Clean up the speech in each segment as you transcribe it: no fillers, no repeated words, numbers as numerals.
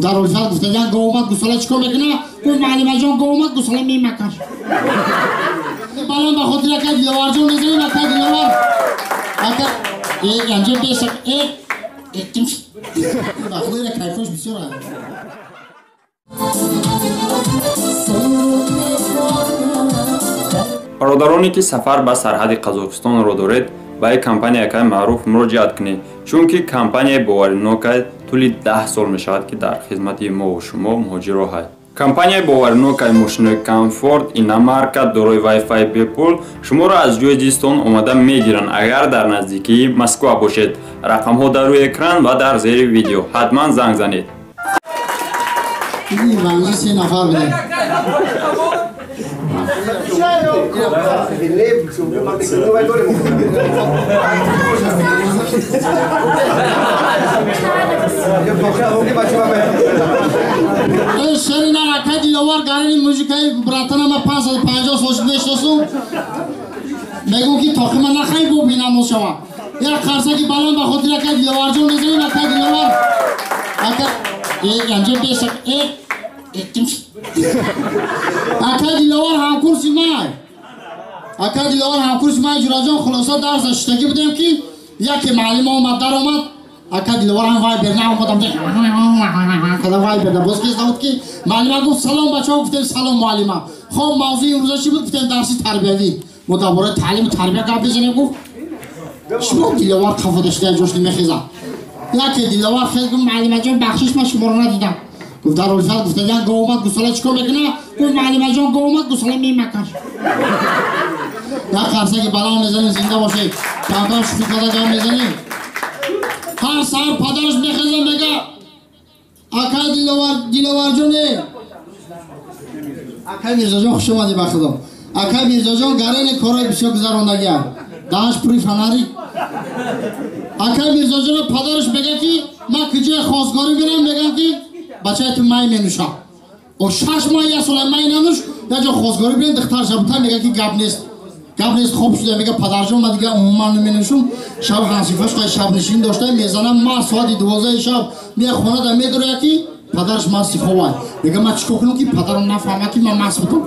در الفت گفته دیگه گاه اومد گساله چیکار میکنه؟ گفت معلمه جان گاه اومد گساله میمکن بلان بخاطر که دیلوار جان نزنیم اکا دیلوار اکا اینجا بیسک بخاطر کیفش بسیار برادرانی که سفر به سرحد قزاقستان را دارید به یک کمپانی که معروف مراجعت کنید چون که کمپانی باورناک طول 10 سال می شود که در خدمت ما و شما مهاجرا هست. کمپانی باورناک ماشین کامفورت این مارکت دارای وای فای بپول شما را از جای زیستان آمده میگیرند اگر در نزدیکی مسکو باشید. رقم ها در روی اکران و در زیر ویدیو حتما زنگ زنید. این رنگی 3 نفر بده ای شرینا رکه دیلوار گرین موزیکای براتنا ما 550 سالش نشستم میگم که تاخی من نخواهی گو بینم شما یک خرسه که بلان بخاطر که دیلوار جان نزنیم اکا دیلوار اکا اینجا بیسک اکا دیلوار همکورسی مای اکا دیلوار همکورسی مای جراجان خلاصا درس اشتگی بودیم که یکی معلم آمد در آمد اکا دیلوار هم وای برنه آمدم کده وای برنه باز کس داد که معلمه گفت سلام بچه ها گفتیم سلام معلمه خب موضوع امروزه چی بود گفتیم درسی تربیتی مدابره تعلیم تربیه قبل بزنیم گفت شما دیلوار خفه داشته جوش نمیخیزه یکی دیلوار خیلی گفت معلمه جان بخشش من شما رو ندیدم گفت در الفت گفته دیگه گاه اومد گساله چیکار میکنه؟ گفت معلمه جان گاه اومد گساله میمکن یک خرسه که بلا میزنیم زنده باشه کمکم شفی کده گاه میزنیم هر سر پدرش میخیزه میگه اکا دیلوار جانه اکا میرزا جان خوش اومدی بخدا اکا میرزا جان گرین کارهای بسیار گذراندگی داشت پوری فناری اکا میرزا جان پدرش میگه که من کجای خواستگاری برم میگم که بچه تو مای می نوشم و 6 ماه یا سال مای ننوش یا جا خواستگاری بریم دختر شبتا میگه که گپ نیست خوب شده میگه پدرجان من دیگه عموما نمی نوشم شب خانسیفش خواهی شب نشین داشته میزنم ما ساعت 12 شب میگه خونه دا میداره که پدرش ماستی خواه میگه من چیکار کنم که پدرم نفهمه که من ماست بودم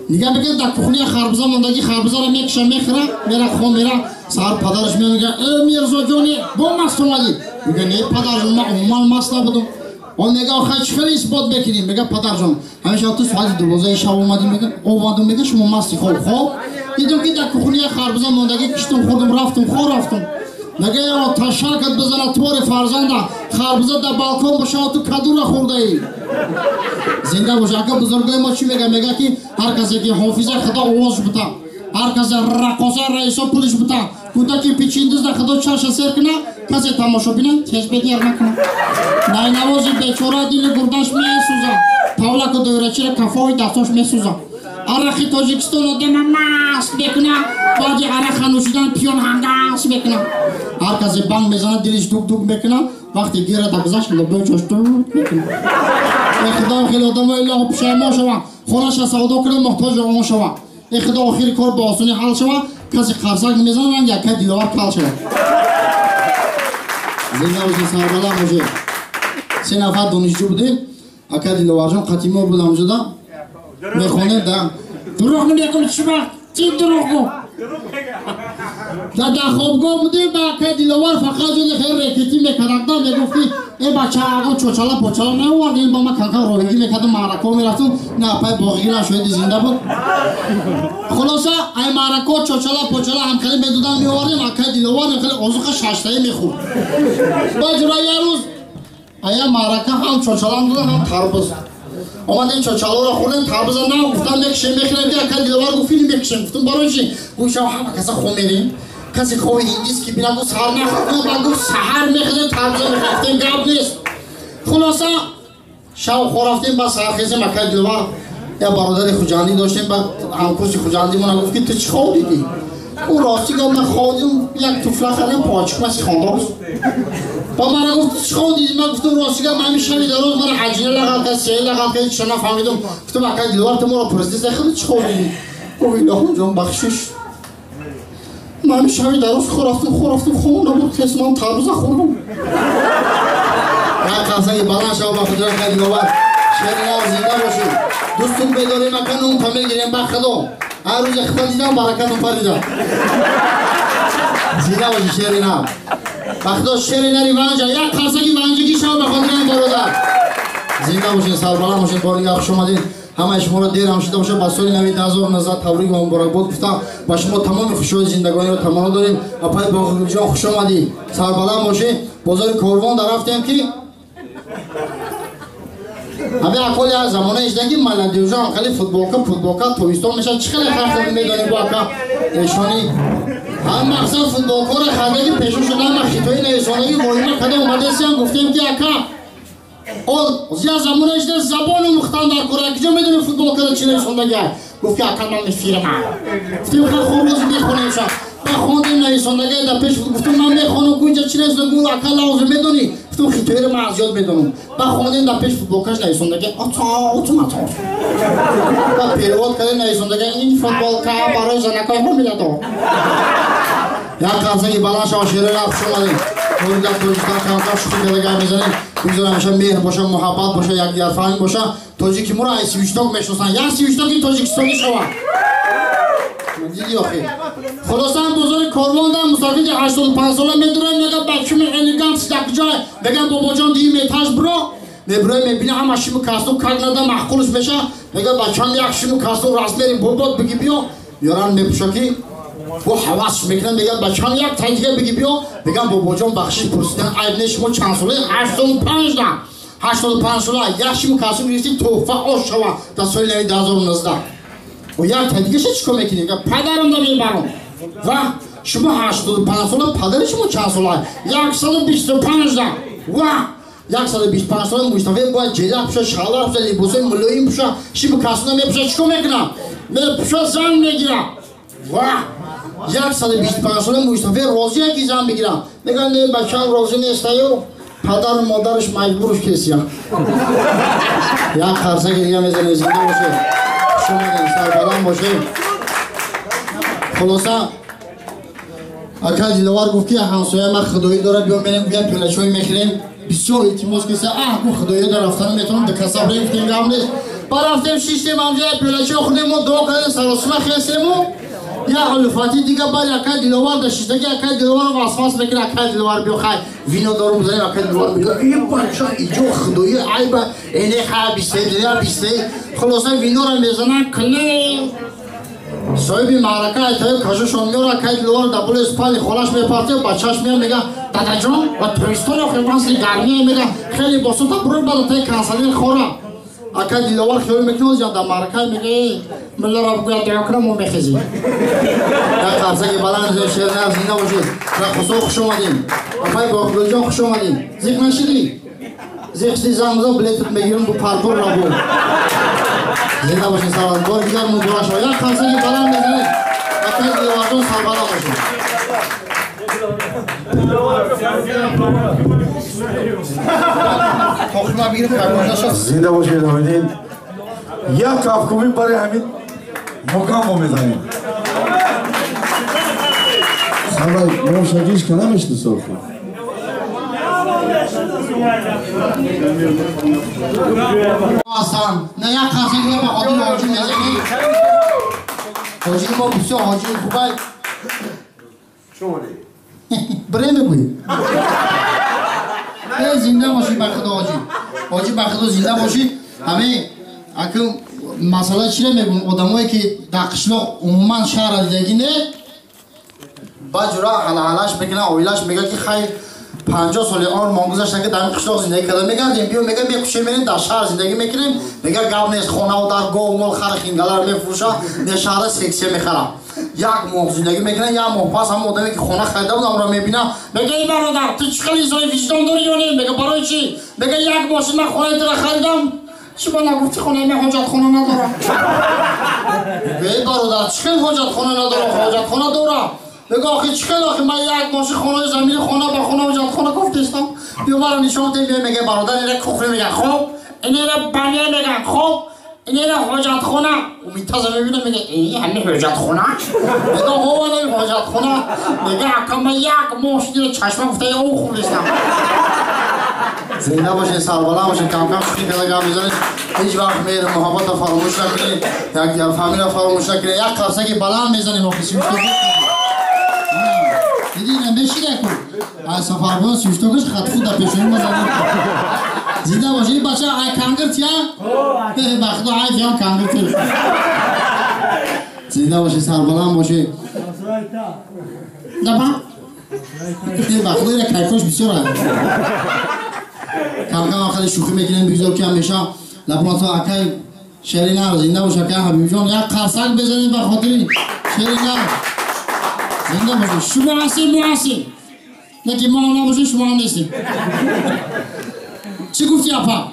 میگه در کخونی خربزه موندگی خربزه را میکشه میخره میره خو میره سهر پدرش میگه ای میرزا جانی با ماست اومدی میگه نه پدرجان من عموما ماست نبودم اون میگه آخه چخیلی اثبات بکنیم میگه پدر جان همیشه تو ساعت 12 شب اومدیم میگه اومدم میگه شما مستی خب دیدم که در کخونی خربزه موندگی کشتم خوردم رفتم میگه یا تشرکت بزنه طور فرزنده خربزه در بالکن باشه تو کدو را خورده ای زنده باشه اگه بزرگای ما چی میگه که هر کسی که حافظه خدا آواز بوده هر کسی رقاصه رئیسا پولش بوده کودک که پیچیندز در خدا چرش سر کنه کسی تماشا بینه تیز بگیر نکنه نای نوازی بیچاره دیل گردش میسوزه تاولا که دویرچی را کفای دستاش میسوزه عرقی تاجیکستان آدم مست بکنه بعدی عرق نوشیدن پیون هنگاس بکنه هر کسی بانگ میزنه دلش دوک میکنه وقتی گیره دگذشت لبه چاش دوک میکنه خدا خیلی آدم الله پشیمان شوه خونش سودا کنه محتاج آما شوه خدا آخری کار با آسونی حل شوه کسی خرسک میزنه یکی دیلوار کل شوه زنده باشی سربالا باشه 3 نفر دانشجو بودیم اکا دیلوار جان قطیمه بود همجا دا میخونیم دا دروغ نمیکنم چی وقت چی دروغ گو در خوابگاه بودیم با اکا دیلوار فقط جون خیلی ریکیتی میکرد دا میگفتی ای بچه آقا چوچالا پوچالا نیوردیم با ما کنکا روحگی میکردم معرکو میرفتم نه پای باقی نشویدی زنده بود خلاصه ای معرکو چوچالا پوچالا هم خیلی میدودن میوردیم اکا دیلوار خیلی اوزوخ شاشتایی میخورد با جرای یه روز ای معرکه هم چوچالا هم دودن هم تربوز اومدیم چوچالا را خوردیم تربوز نه گفتم میکشیم میخوریم که اکا دیلوار گفتیم میکشیم گفتم برایشی گوشم همه کسا خون میریم کسی خواه هندیست که بینا گفت سهر نخورد من گفت سهر میخوریم تربوزه میخوریم گب نیست خلاصه شب خورفتیم با سرخیزیم اکا دیلوار یا برادر خوجندی داشتیم با همکوش خوجندی مونه گفت که تو چی خواه دیدی؟ او راستی گفت من خواهدیم یک توفله خریم پاچک مسی خانده است با من گفت چی خواه دیدی؟ من گفتم راستی گفت من همیشه در روز من عجینه لغل که سیه لغل که چه نفهمیدم گفتم اکا دیلوار تو مرا پرسیز نخواهد چی خواه دیدی؟ گفت ایلاهم جان بخشش من همیشه در روز خورفتم خون نبود کسی من تربوزه خوردم یک قصه بلند شو با خود را خیلی نوبت شیرین زنده باشی دوستون بداریم اکن اون پا میگیریم با خدا هر روز اختار دیدم برکت اون پا دیدم زنده باشی شیرین با خدا شیرین ونجا یک قصه ونجگی شو با خود را برادر زنده باشین سربلند باشین بارین خوش اومدین همه شما را دیر همشیده باشه با سال نوی 2019 تبریک و مبارک باد گفتم با شما تمام خوشی زندگانی رو تمنا داریم اپای باقی جان خوش اومدی سربلند باشین بازار کاروان در رفتیم که همه اکل از زمانه ایشدگی ملندی جان خیلی فوتبال تویستان میشه چخیلی خرخ میدانی با اکا ایشانی هم مقصد فوتبال کار خردگی پیشو شده هم خیطوی نیسانگی وایمه کده اومده سیان گفتیم که اکا اون زیاد زمانه ایشده زبان و مختان در کره کجا میدونی فوتبال کده چی نیسانگی گفت که اکا من میفیرم گفتیم خیلی خوب روزی میخونیم شد بخوندیم نیسانگی در پیش گفتم من میخونم کنجا چی نیسانگی گفت اکا لازم میدونی گفتم خیطوی رو من از یاد میدونم بخوندیم در پیش فوتبال کش نیسانگی اتوماتور و پیرواد کده نیسانگی این فوتبال که برای زنکای هم میده تو یک قبضه بلند شما شیره رفت شما دیم مورد در توجیستان خیانتا شکل کدگاه میزنیم بگذارم همیشه مهر باشه محبت باشه یک دیگر فهم باشه توجیکی مورا ای سیویشتاک میشناسن یک سیویشتاک این توجیکستانی شما دیدی آخی خلاصا بزرگ کاروان در مسافی که 85 ساله میدونم میگه بچه می الیگانت یک جای بگم بابا جان دیگه میتاش برو میبروی میبینه همه شیمو کستو کار نده محقولش بشه میگه بچه هم یک شیمو کستو راست میریم بابات بگی بیا یاران میپوشه که و حواس میکنن میگن بچه هم یک تایی دیگه بگی بیا بگم بابا جان بخشی پرسیدن عیب شما چند ساله 85 نه 85 ساله یک شیمو کستو گرفتی توفه آش شما در سال 2019 و یک تایی دیگه چیکار میکنی میگه پدرم نمیبرم و شما 85 ساله پدر شما چند ساله 125 نه و 125 ساله مشتفه باید جلق پشه شلوار پشه لباسای ملایم پشه شیمو کستو نمیپشه چیکار میکنم میپشه زن میگیرم و 125 ساله مشتفه راضی که زن بگیرم میگن نه بچه هم راضی نیسته و پدر و مادرش مجبورش کسی هم یک خرسه که دیگه میزنه زنده باشه شما دین سربلند باشه خلاصا اکا دیلوار گفت که همسایه من خدایی داره بیام بینیم بیا پیلچوی میخریم بسیار التماس کسی گفت خدایی داره رفتن میتونم به کسب ریم گفتیم گم نیست برفتیم شیشتیم همجا پیلچوی خوردیم و دو کردیم سراسونه خیستیم و یا الفاتی دیگه باید اکا دیلوار داشته که اکا دیلوار رو واسفاس بکنه اکا دیلوار بیو خواهی وینو دارو بزنیم اکا دیلوار میگه این بچه ایجا خدایی عیبه اینه خواه بیسته خلاصه وینو رو میزنن کنه صاحب معرکه ایتایی کششون میاره اکا دیلوار دبول اسپالی خلاش میپرته بچهش میگه میگه دادا جان و توریستان رو خیلی بانسی گرمیه میگه خیلی باسوتا برو بادتای کنسالین خورم اکا دیلوار خیلی میکنه جان در معرکه میگه مله را بگوید دیو کنم و میخیزی یک قبضه که بلند شیر نه زنده باشید رخصا خوش اومدین اپای باقلو جان خوش اومدین زیخ نشیدی زیخ سی زنگزا بلیتت میگیرم با پرپور را بود زنده باشین سلام بار بیدار مدرا شما یک قبضه که بلند میزنید اکای دیلوار جان سربالا باشید زنده باشید آمدین یک کافکوبی برای همین مقام رو میزنیم سلام ما شکیش کنم اشتی صرف آسان نه یک خاصی دیگه با خودی حاجی میزنی حاجی ما بسیار حاجی خوبه شما بره میگوی زنده باشی بخدا حاجی بخدا زنده باشی همه اکو مسئله چی میگم آدمایی که در قشلاق عموما شهر دیگه نه بعد جورا حلالش میکنه اویلاش میگه که خیلی 50 سال عمر ما گذشته که در قشلاق زندگی کردم میگردیم بیا میگه بیا کوچه میریم در شهر زندگی میکنیم میگه گاو نیست خونه و در گاو مال خر خینگلر میفروشه نه شهر سکسی میخرم یک ماه زندگی میکنه یا ماه پس هم آدمی که خونه خریده بودم را میبینه میگه ای برادر تو چه خیلی زای وجدان داری یا نه میگه برای چی میگه یک ماشین من خونه تو خریدم شما نگفتی خونه من حاجت خونه ندارم ای برادر چه حاجت خونه ندارم حاجت خونه دارم بگو آخه چه آخه من یک ماشین خونه زمین خونه با خونه حاجت خونه گفتم بیا برای نشان دیم میگه برادر اینه کفری میگه خب اینه بنیه میگن خب اینه حاجت خونه و میتازه میبینه میگه این همه حاجت خونه میگه هو نه حاجت خونه میگه اکا من یک ماشین چشمه گفته او خوب نیستم زنده باشین، سربلند باشین، کم کم شوخی کردن گام میزنید. هیچ وقت مهر محبت رو فراموش نکنید، یک فامیل رو فراموش نکنید. یک قرصک بلند میزنیم آخه سوشتو دیدی نمیشیده کن. از سفر بود سوشتو کش خط خود در پیشونی بزنید. زنده باشین بچه ای کانگر چیا؟ بخدا ای جان کانگر چیا؟ زنده باشین، سربلند باشین. دبا این بخدای را کیفش بسیار هست. کم کم آخر شوخی میکنیم بگذار که همیشه لبنان تو اکای شیرین رو زنده باشه که حبیب جان یک قرصک بزنید به خاطری شیرین زنده باشه. شما هستیم ما هستیم، نه که ما نباشیم شما هم نیستیم. چی گفتی اپا؟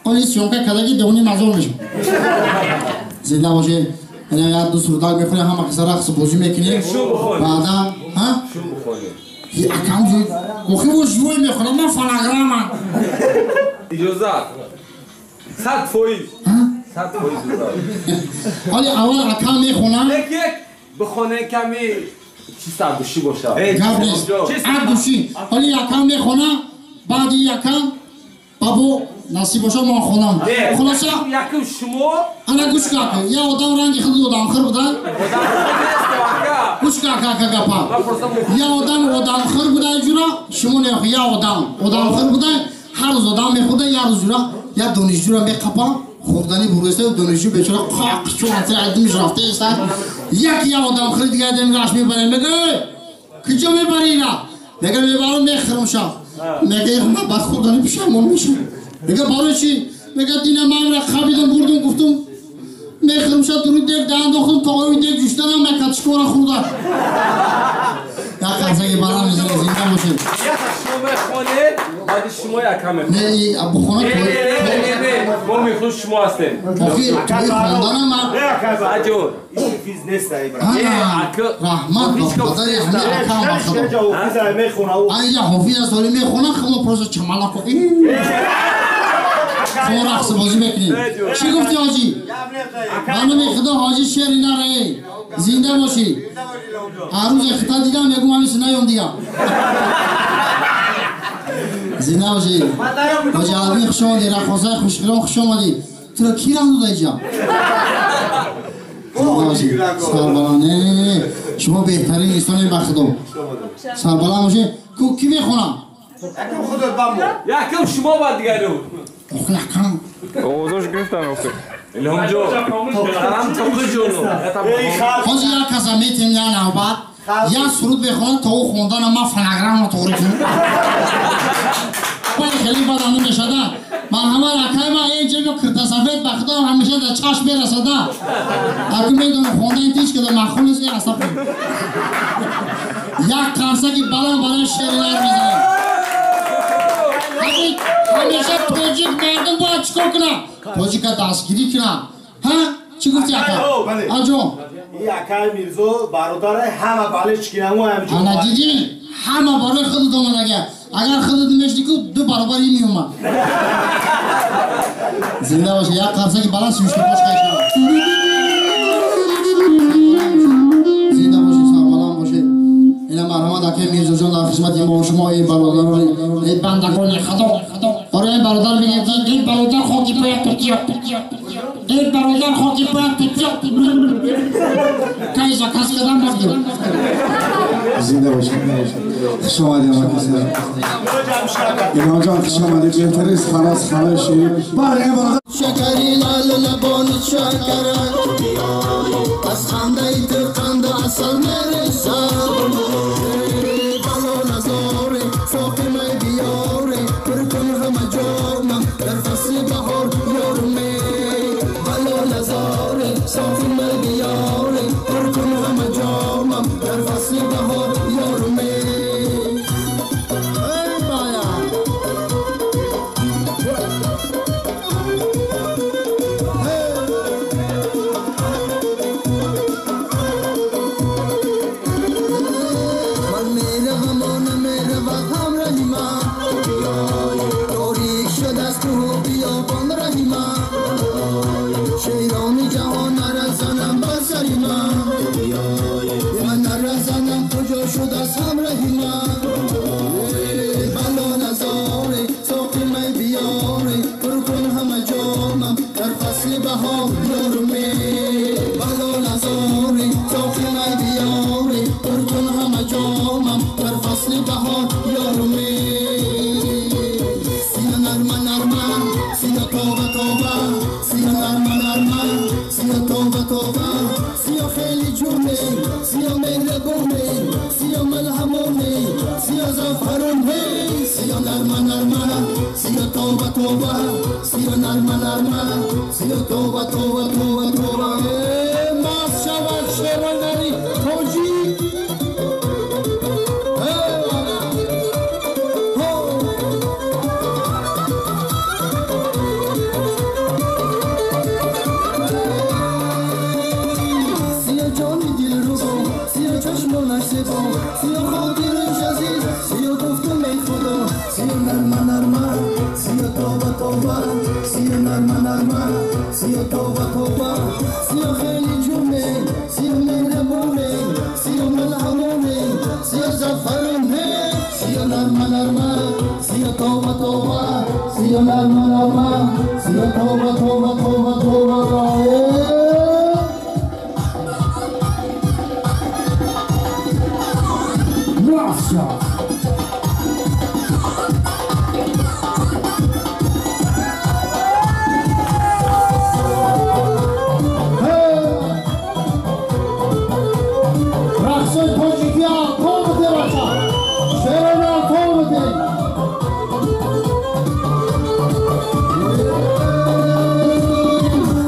آنی سیونکه کداگی دونی مزور میشه. زنده باشه. یعنی یاد دو سردال میخونی هم اکثر رقص بازی میکنی بعدا ها؟ اکم جوی گوخی با جوی میخونم من فناگرامم اجازه 100 فویز 100 فویز حالی اول اکم میخونم یک بخونه کمی چی سردوشی باشه گفت نیست سردوشی حالی اکم میخونم بعد یکم بابو نصیب باشه ما خونم خلاصه یکم شما انا گوش کاکا یا آدم رنگی خود آدم خر بودن گوش کاکا گپا یا آدم خر بودن جورا شما نه یا آدم خر بودن هر روز آدم میخوده یا روز جورا یا دانشجو را میقپا خوردنی بروسته و دانشجو بیچاره قاق چون عدمش رفته است یک یا آدم خر دیگه دم راش میبره میگه کجا میبری اینا میگه میبرم میخرم شام میگه من بعد خوردنی پیشمون میشه میگه برای چی؟ میگه دینه من را خوابیدم بردم گفتم میخرم شد روی دیگ دهن داختم تا اوی دیگ جوشتنم میکد چکورا خوردن یک قرصه که برام میزنه زنده باشه یک شما میخونه بعد شما یکم میخونه نه ای ابو خونه نه ما میخون شما هستیم توی خواندنم اجور این فیز نیست رحمت بابا داری همه اکام بخدا اینجا حفیظ است ولی میخونه خمو پروسه چمالا کنی شما رقص بازی بکنید چی گفتی حاجی؟ خانم خدا حاجی شعری نره زنده باشی هر روز اختار دیدم میگم همیشه نیام دیگه زنده باشی حاجی عالمی خوش آمدی رقصای خوشگلان خوش آمدی تو را کی رم داده اینجا؟ زنده باشی سربلند نه شما بهترین نیستانی بخدا سربلند باشی کی میخونم؟ یکم شما باید دیگه رو اخلاقم اوضاعش گرفتن افته الهام جو سلام توقع جونو حاجی یک کسا میتیم یا نوبت یا سرود بخونن تا او خوندن ما فناگرام رو طوری کنم باید خیلی باید همون نشده من همه رکای ما این جمعی کرده سفید بخدا همیشه در چشم برسده اگه میدونه خونده این تیش که در مخون نیست این اصلا کنیم یک قرصه که بلان شعری نر میزنیم همیشه توجیک مردم باید چکار کنم توجیک دستگیری کنم ها؟ چی گفتی اکا؟ آجو این اکای میرزو برادر همه باله چکنمو همجور انا دیدی همه برای خودت اومد اگر خودت میشتی که دو برابر این میومد زنده باشه یک قرصه که بلند سوشته باش خیلی زنده باشه سربلند باشه این مرحمت اکای میرزو جان در خدمت ما و شما این برادر این بندگان خدا برای این برادر بگیم که این برادر خاکی باید پتیات این برادر خاکی باید پتیات که ایزا کس کدام بگیم زنده باشه خوش آمدیم کسی ایمان جان خوش آمدید بهتر است خلاص خلاشی بله این برادر شکری لال لبانت شکرن از خنده ای تو خنده اصل میرسن بلو نزاری فاطمه بیاری برکن همه جامم در فصل بهار یارمی بلو نزاری فاطمه بیاری برکن همه جامم در فصل بهار یارمی شد از هم رهینا بلا نزار بهار یارمه بلا نزاری ساخنه بیاری برکن همه جامم در فصل بهار یارمه سیا نرمه نرمه سیا توبه توبه سیا نرمه نرمه سیا توبه توبه سیا خیلی جونه سیا مهربونه سیا ملهمونه سیا زفرونه سیا نرمه نرمه سیا توبه توبه سیا نرمه نرمه سیا توبه توبه توبه توبه ماز شود شیرانری توجی سیا خاطرش عزیز سیا گفتم ای خدا سیا نرمه نرمه سیا توبه توبه سیا نرمه نرمه سیا توبه توبه سیا خیلی جونه سیا مهربونه سیا ملهمونه سیا زفرونه سیا نرمه نرمه سیا توبه توبه سیا نرمه نرمه سیا توبه توبه توبه توبه Russia. Raksoy Tojikya Tovde Racha Sherana Tovde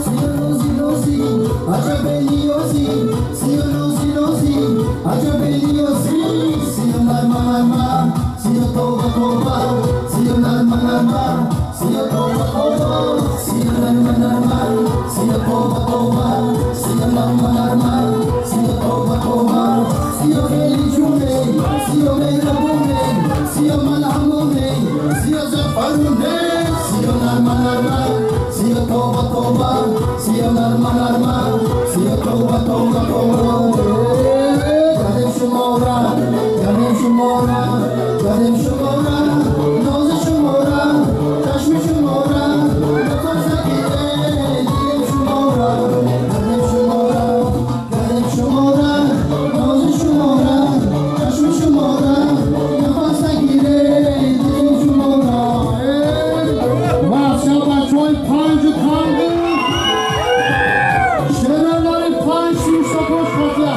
Siya Lozi Ajabeli Lozi Siya Lozi Ajabeli Lozi Siya Narma Narma Siya Tova Tova Siya Narma Narma Siya Tova Tova Siya Narma Narma Siya Tova Tova Siya Narma Narma Siya Tova Tova Siya Kheli June Siya Mehrabune Siya Malhamune Siya Zafarune Siya Narma Narma Siya Tova Tova Siya Narma Narma Siya Tova Tova Tova Shumora, Ganem Shumora, Ganem Shumora, Nose Shumora, Kashmi Shumora, Nakazakire, Ganem Shumora, Ganem Shumora, Ganem Shumora, Nose Shumora, Kashmi Shumora, Nakazakire, Ganem Shumora. Mashallah, joy Panju Kangu. Sheralari Panju Sakosh Kotya.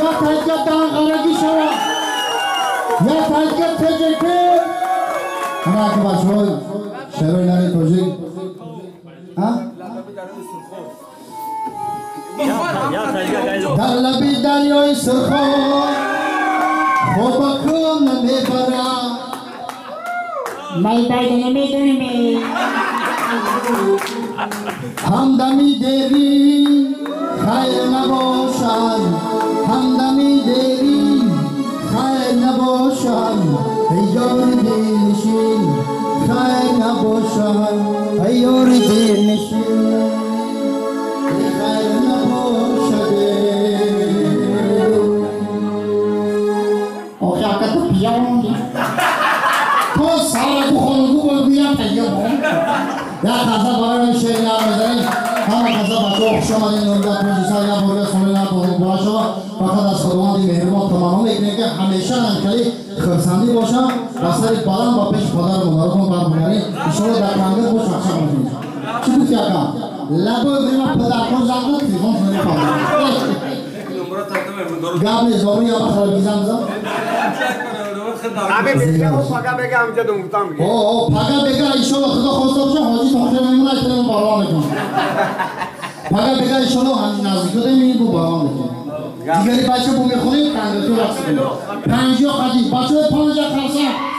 یا تایید دانغارگی شما یا تایید تجربه نه که بچه‌های شعرهای نری توجیه در لبی دریای سرخان خوب کن نمیبرم مای باید نمیدونی همدمی دیری خیر نباشد همدمی دیری خیر نباشد ای یار دلنشین خیر نباشد ای یار دلنشین خیر نباشد آخه اگه تو بیاونی تو سارا بخونگو بگویم تیگم یا خزا برای شیری نمیزنی همه خزا بچه خوش آمدین نوردت موجیسا یا برگه سولی نبودن برای شما فقط از خداوندی مهربان تمام میکنه که همیشه انکلی خرسندی باشم و سری بلند با پیش پدر مدارکم برمونری ایشالا در کنگه خوش بخشه باشیم چی بود یکم؟ لبو بگیم پدر کن زنده تیفون کنی پدر گابل زوری یا بخیر بیزم زم همه بگم و پاگا بگم اینجا دومتان بگم پاگا بگم ایشالا خدا خواسته باشه حاجی تاخیر میمونه ایتونم بالا میکنم پاگا بگم ایشالا همین نزدیک داریم این بو بالا میکنم دیگری بچه بو میخونیم کندتو رقص کنیم 50 خدیج بچه 50 خرسن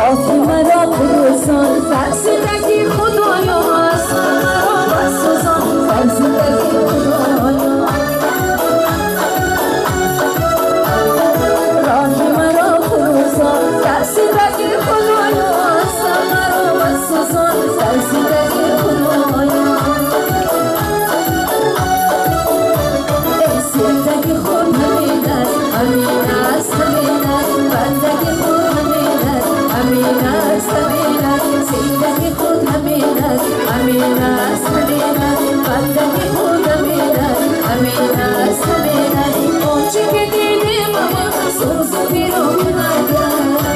راهی مرا بسان فرسودگی خدایا اصلا مرا بسازان فرسودگی خدایا راهی مرا بسان فرسودگی خدایا اصلا مرا بسازان فرسودگی خدایا سیدگی خود همیدد امین است همیدد بندگی خود همیدد امین است همیدد سیدگی خود همیدد امین است همیدد بندگی خود همیدد امین است همیدد آنچه که دیدیم اما سوز و بیرون نگرد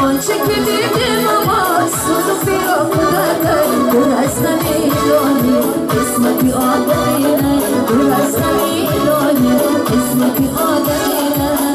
آنچه که دیدیم اما سوز و بیرون نگرد دور از نمیدانی قسمتی آدمی نه دور از نمیدانی قسمتی آدمی نه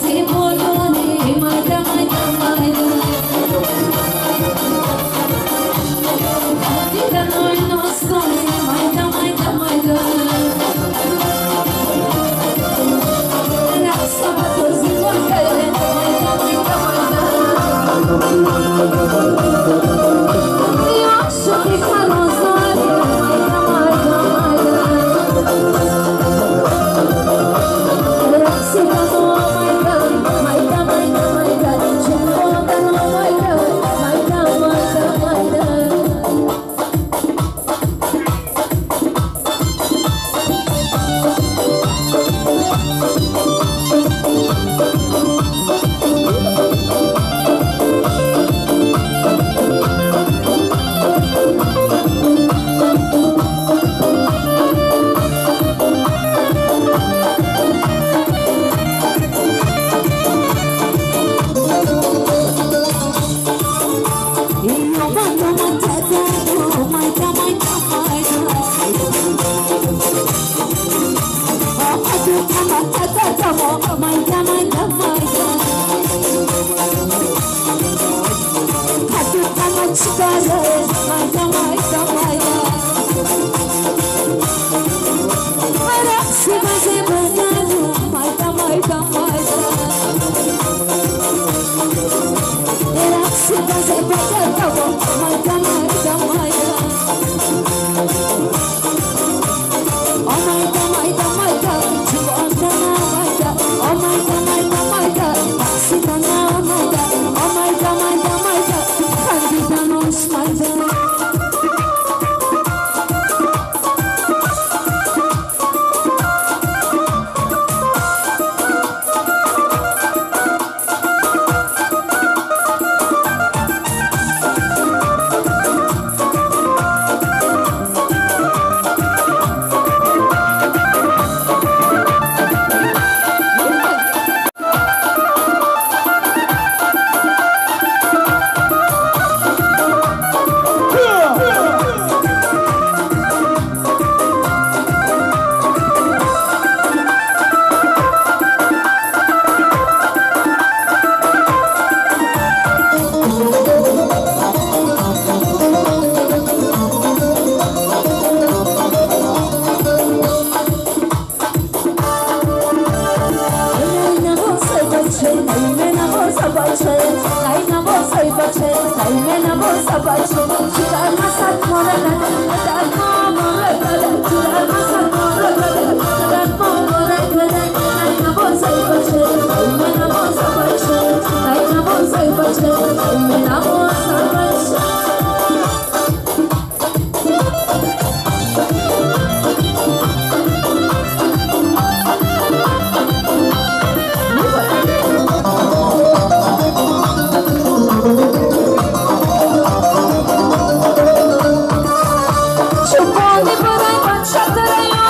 Zibur, my Chupone por aí, bate chateira.